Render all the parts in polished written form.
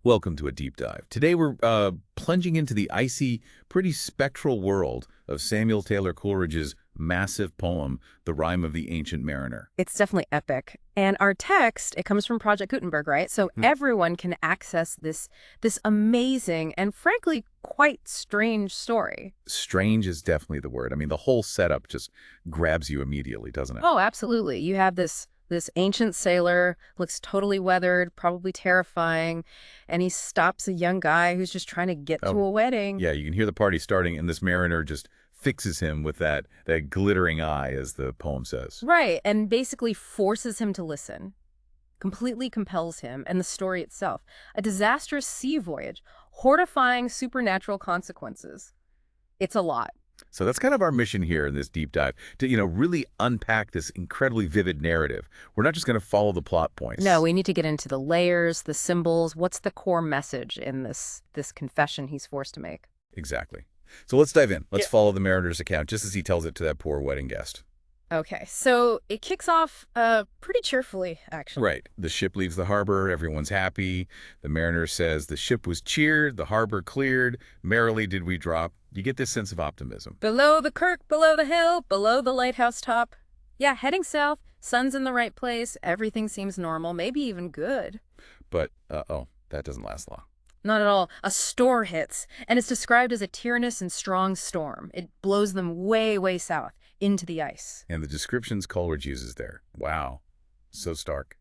Welcome to a deep dive. Today we're plunging into the icy, pretty spectral world of Samuel Taylor Coleridge's massive poem, The Rime of the Ancient Mariner. It's definitely epic. And our text, it comes from Project Gutenberg, right? So Hmm. everyone can access this amazing and frankly quite strange story. Strange is definitely the word. I mean, the whole setup just grabs you immediately, doesn't it? Oh, absolutely. You have this ancient sailor, looks totally weathered, probably terrifying, and he stops a young guy who's just trying to get to Oh, a wedding. yeah, you can hear the party starting, and this mariner just fixes him with that glittering eye, as the poem says. Right, and basically forces him to listen. Completely compels him, and the story itself. A disastrous sea voyage, horrifying supernatural consequences. It's a lot. So that's kind of our mission here in this deep dive, to, really unpack this incredibly vivid narrative. We're not just going to follow the plot No, points. we need to get into the layers, the symbols. What's the core message in this confession he's forced to make? Exactly. So let's dive in. Let's Yeah. follow the mariner's account, just as he tells it to that poor wedding guest. Okay, so it kicks off pretty cheerfully, actually. Right. The ship leaves the harbor. Everyone's happy. The mariner says the ship was cheered. The harbor cleared. Merrily did we drop. You get this sense of optimism. Below the kirk, below the hill, below the lighthouse top. Yeah, heading south, sun's in the right place, everything seems normal, maybe even good. But, uh-oh, that doesn't last long. Not at all. A storm hits, and it's described as a tyrannous and strong storm. It blows them way, way south, into the ice. And the descriptions Coleridge uses there. Wow. So stark.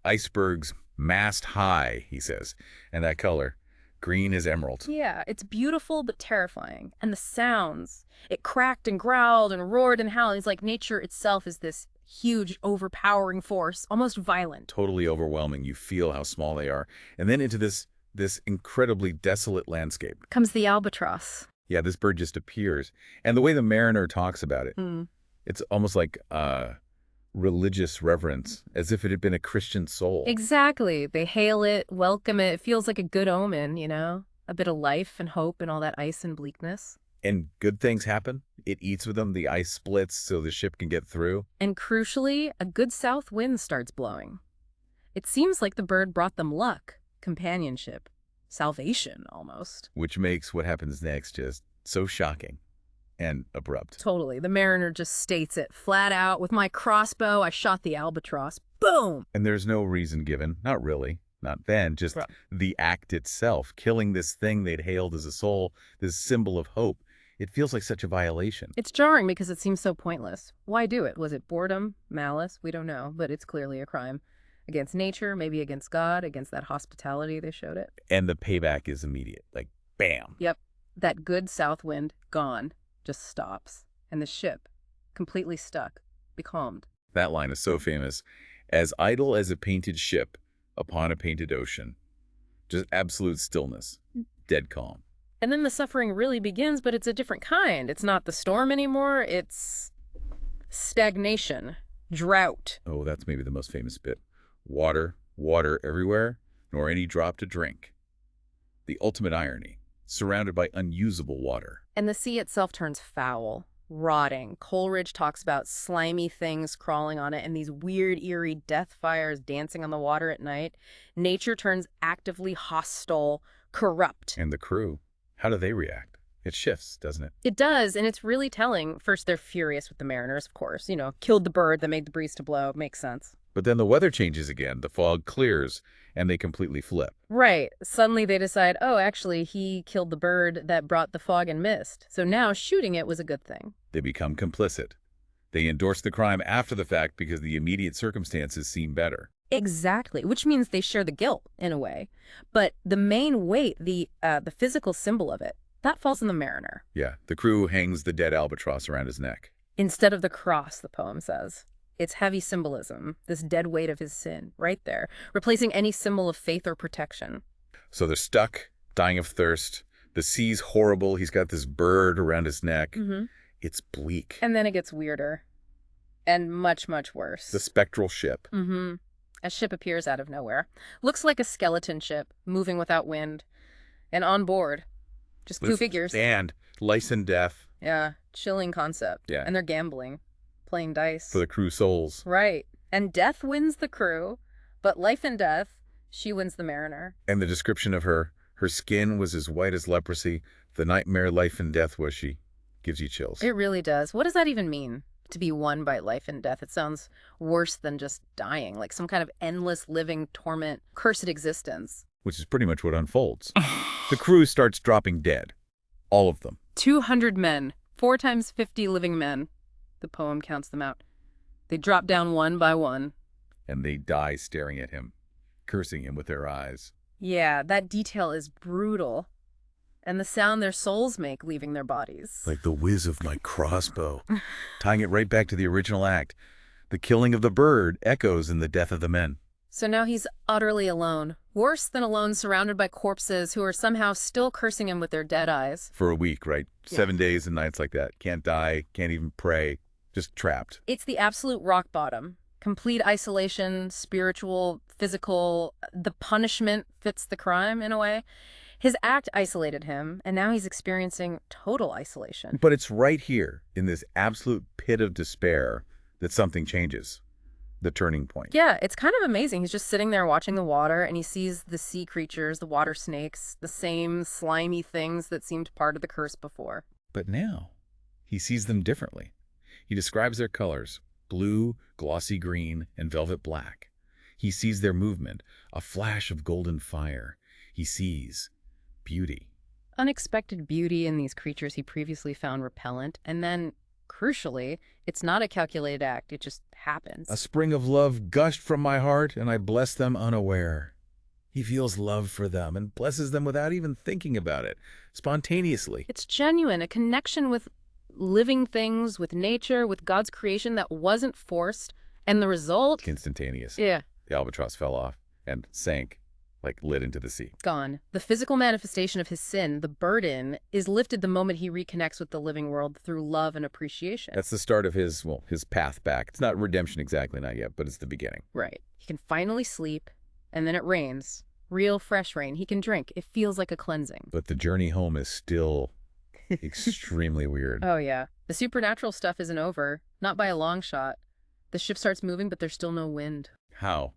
Icebergs mast high, he says. And that color, green as emerald. Yeah, it's beautiful but terrifying. And the sounds. It cracked and growled and roared and howled. It's like nature itself is this huge, overpowering force, almost violent. Totally overwhelming. You feel how small they are. And then into this incredibly desolate landscape. Comes the albatross. Yeah, this bird just appears. And the way the mariner talks about it, Hmm. it's almost like religious reverence, as if it had been a Christian soul. Exactly. They hail it, welcome it. It feels like a good omen, you know? A bit of life and hope and all that ice and bleakness. And good things happen. It eats with them. The ice splits so the ship can get through, And crucially, a good south wind starts blowing. It seems like the bird brought them luck, companionship, salvation almost. which makes what happens next just so shocking and abrupt. Totally. The mariner just states it flat out. With my crossbow, I shot the albatross. Boom! And there's no reason given. Not really. Not then. Just Right. the act itself. Killing this thing they'd hailed as a soul, this symbol of hope. It feels like such a violation. It's jarring because it seems so pointless. Why do it? Was it boredom? Malice? We don't know, but it's clearly a crime. Against nature, maybe against God, against that hospitality they showed it. And the payback is immediate. Like, bam. Yep. That good south wind, gone, just stops. And the ship, completely stuck, becalmed. That line is so famous. As idle as a painted ship upon a painted ocean. Just absolute stillness. Dead calm. And then the suffering really begins, but it's a different kind. It's not the storm anymore, it's stagnation, drought. Oh, that's maybe the most famous bit. Water, water everywhere, nor any drop to drink. The ultimate irony. Surrounded by unusable water. And the sea itself turns foul, rotting. Coleridge talks about slimy things crawling on it and these weird, eerie death fires dancing on the water at night. Nature turns actively hostile, corrupt. And the crew, how do they react? It shifts, doesn't it? It does, and it's really telling. First, they're furious with the mariners, of course. You know, killed the bird that made the breeze to blow. Makes sense. But then the weather changes again. The fog clears, and they completely flip. Right. Suddenly they decide, oh, actually, he killed the bird that brought the fog and mist. So now shooting it was a good thing. They become complicit. They endorse the crime after the fact because the immediate circumstances seem better. Exactly, which means they share the guilt in a way. But the main weight, the physical symbol of it, that falls on the mariner. Yeah, the crew hangs the dead albatross around his neck. Instead of the cross, the poem says. It's heavy symbolism, this dead weight of his sin, right there, replacing any symbol of faith or protection. So they're stuck, dying of thirst. The sea's horrible. He's got this bird around his neck. Mm-hmm. It's bleak. And then it gets weirder. And much, much worse. The spectral ship. Mm-hmm. A ship appears out of nowhere. Looks like a skeleton ship, moving without wind. And on board, just two With figures. And lice and death Yeah, chilling concept. Yeah. And they're gambling, playing dice. for the crew souls. Right. And death wins the crew, but life and death, She wins the Mariner. And the description of her skin was as white as leprosy. The nightmare life and death was she. Gives you chills. It really does. What does that even mean? To be won by life and death. It sounds worse than just dying, like some kind of endless living torment, cursed existence. Which is pretty much what unfolds. The crew starts dropping dead. All of them. 200 men, 4 times 50 living men. The poem counts them out. They drop down one by one. And they die staring at him, cursing him with their eyes. Yeah, that detail is brutal. And the sound their souls make leaving their bodies. Like the whiz of my crossbow. Tying it right back to the original act. The killing of the bird echoes in the death of the men. So now he's utterly alone. Worse than alone, surrounded by corpses who are somehow still cursing him with their dead eyes. For a week, right? Yeah. 7 days and nights like that. Can't die, can't even pray. Just trapped. It's the absolute rock bottom. Complete isolation, spiritual, physical. The punishment fits the crime in a way. His act isolated him, and now he's experiencing total isolation. But it's right here, in this absolute pit of despair, that something changes. The turning point. Yeah, it's kind of amazing. He's just sitting there watching the water, and he sees the sea creatures, the water snakes, the same slimy things that seemed part of the curse before. But now, he sees them differently. He describes their colors, blue, glossy green, and velvet black. He sees their movement, a flash of golden fire. He sees beauty. Unexpected beauty in these creatures he previously found repellent, and then, crucially, it's not a calculated act, it just happens. A spring of love gushed from my heart, and I blessed them unaware. He feels love for them and blesses them without even thinking about it, spontaneously. It's genuine, a connection with living things, with nature, with God's creation that wasn't forced, and the result? Instantaneous. Yeah. The albatross fell off and sank, like lit into the sea. Gone. The physical manifestation of his sin, the burden, is lifted the moment he reconnects with the living world through love and appreciation. That's the start of his path back. It's not redemption exactly, not yet, but it's the beginning. Right. He can finally sleep, and then it rains. Real fresh rain. He can drink. It feels like a cleansing. But the journey home is still extremely weird. Oh, yeah. The supernatural stuff isn't over. Not by a long shot. The ship starts moving, but there's still no wind. How?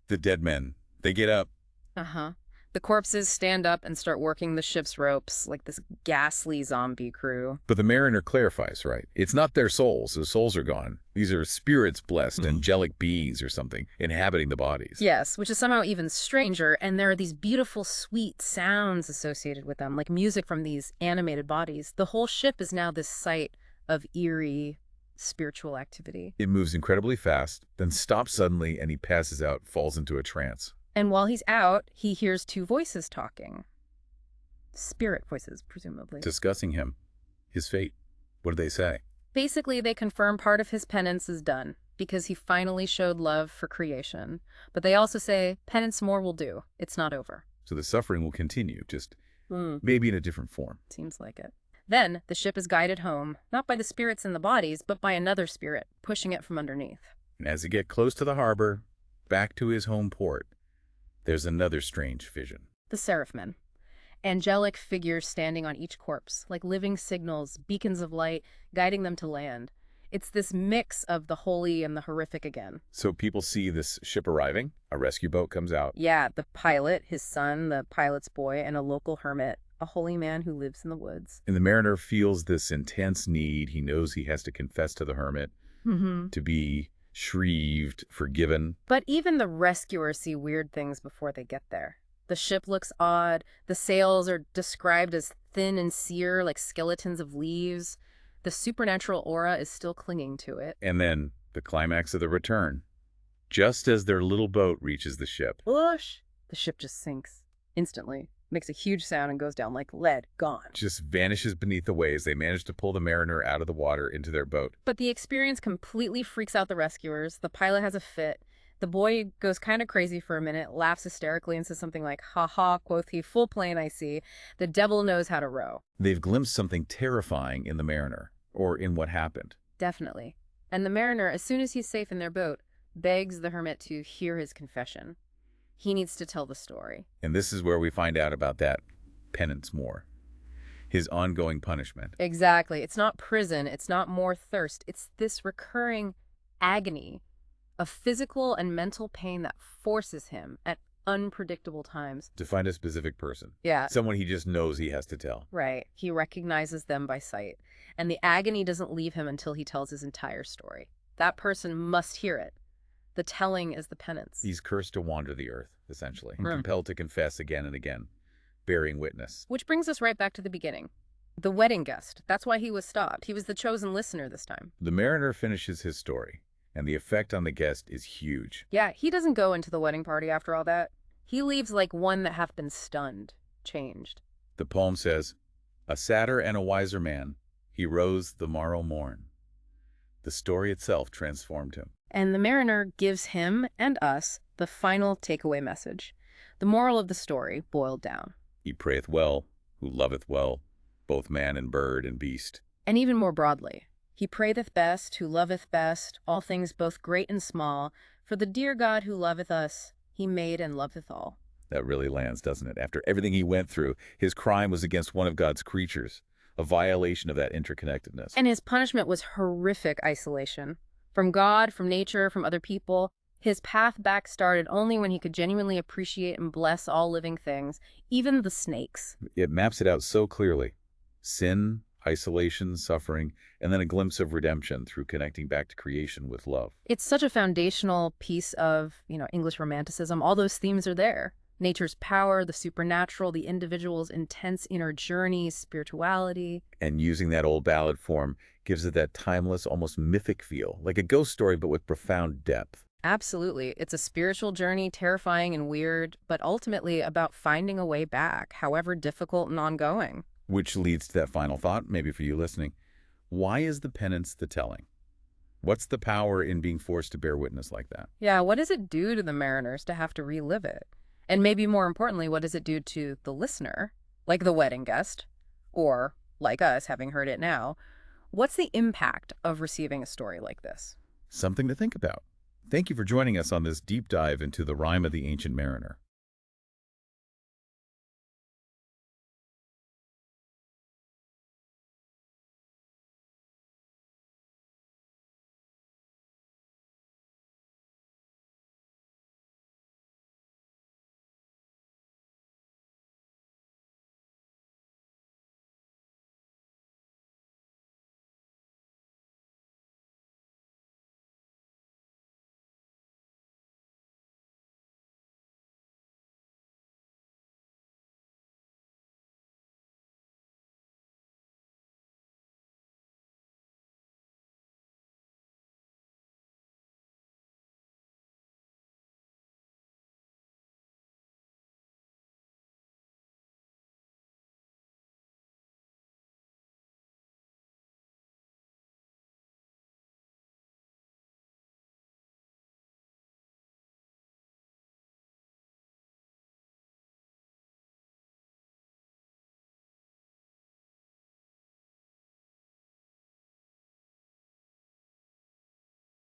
The dead men. They get up. Uh-huh. The corpses stand up and start working the ship's ropes like this ghastly zombie crew. But the mariner clarifies, right? It's not their souls. The souls are gone. These are spirits blessed, angelic beings or something, inhabiting the bodies. Yes, which is somehow even stranger, and there are these beautiful, sweet sounds associated with them, like music from these animated bodies. The whole ship is now this site of eerie spiritual activity. It moves incredibly fast, then stops suddenly, and he passes out, falls into a trance. And while he's out, he hears 2 voices talking. Spirit voices, presumably. Discussing him, his fate. What do they say? Basically, they confirm part of his penance is done, because he finally showed love for creation. But they also say, penance more will do. It's not over. So the suffering will continue, just maybe in a different form. Seems like it. Then, the ship is guided home, not by the spirits in the bodies, but by another spirit, pushing it from underneath. And as they get close to the harbor, back to his home port, there's another strange vision. The Seraphim. Angelic figures standing on each corpse, like living signals, beacons of light, guiding them to land. It's this mix of the holy and the horrific again. So people see this ship arriving, a rescue boat comes out. Yeah, the pilot, his son, the pilot's boy, and a local hermit, a holy man who lives in the woods. And the mariner feels this intense need. He knows he has to confess to the hermit, to be shrived, forgiven. But even the rescuers see weird things before they get there. The ship looks odd. The sails are described as thin and sere, like skeletons of leaves. The supernatural aura is still clinging to it. And then the climax of the return. Just as their little boat reaches the ship. Whoosh! The ship just sinks. Instantly. Makes a huge sound and goes down like lead. Gone. Just vanishes beneath the waves. They manage to pull the mariner out of the water into their boat. But the experience completely freaks out the rescuers. The pilot has a fit. The boy goes kind of crazy for a minute, laughs hysterically and says something like, "Ha ha," quoth he, "full plain I see. The devil knows how to row." They've glimpsed something terrifying in the mariner, or in what happened. Definitely. And the mariner, as soon as he's safe in their boat, begs the hermit to hear his confession. He needs to tell the story. And this is where we find out about that penance more. His ongoing punishment. Exactly. It's not prison. It's not more thirst. It's this recurring agony of physical and mental pain that forces him, at unpredictable times. To find a specific person. Yeah, Someone he just knows he has to tell. right. He recognizes them by sight. And the agony doesn't leave him until he tells his entire story. That person must hear it. The telling is the penance. He's cursed to wander the earth, essentially, and Hmm. compelled to confess again and again, bearing witness. Which brings us right back to the beginning. The wedding guest. That's why he was stopped. He was the chosen listener this time. The mariner finishes his story, and the effect on the guest is huge. Yeah, he doesn't go into the wedding party after all that. He leaves like one that hath been stunned, changed. The poem says, "A sadder and a wiser man, he rose the morrow morn." The story itself transformed him. And the mariner gives him and us the final takeaway message. The moral of the story boiled down. He prayeth well, who loveth well, both man and bird and beast. And even more broadly, he prayeth best who loveth best, all things both great and small, for the dear God who loveth us, he made and loveth all. That really lands, doesn't it? After everything he went through, his crime was against one of God's creatures, a violation of that interconnectedness. And his punishment was horrific isolation. From God, from nature, from other people. His path back started only when he could genuinely appreciate and bless all living things, even the snakes. It maps it out so clearly. Sin, isolation, suffering, and then a glimpse of redemption through connecting back to creation with love. It's such a foundational piece of, English romanticism. All those themes are there. Nature's power, the supernatural, the individual's intense inner journey, spirituality. And using that old ballad form gives it that timeless, almost mythic feel, like a ghost story but with profound depth. Absolutely. It's a spiritual journey, terrifying and weird, but ultimately about finding a way back, however difficult and ongoing. Which leads to that final thought, maybe for you listening. Why is the penance the telling? What's the power in being forced to bear witness like that? Yeah, what does it do to the mariners to have to relive it? And maybe more importantly, what does it do to the listener, like the wedding guest, or like us having heard it now? What's the impact of receiving a story like this? Something to think about. Thank you for joining us on this deep dive into the Rime of the Ancient Mariner.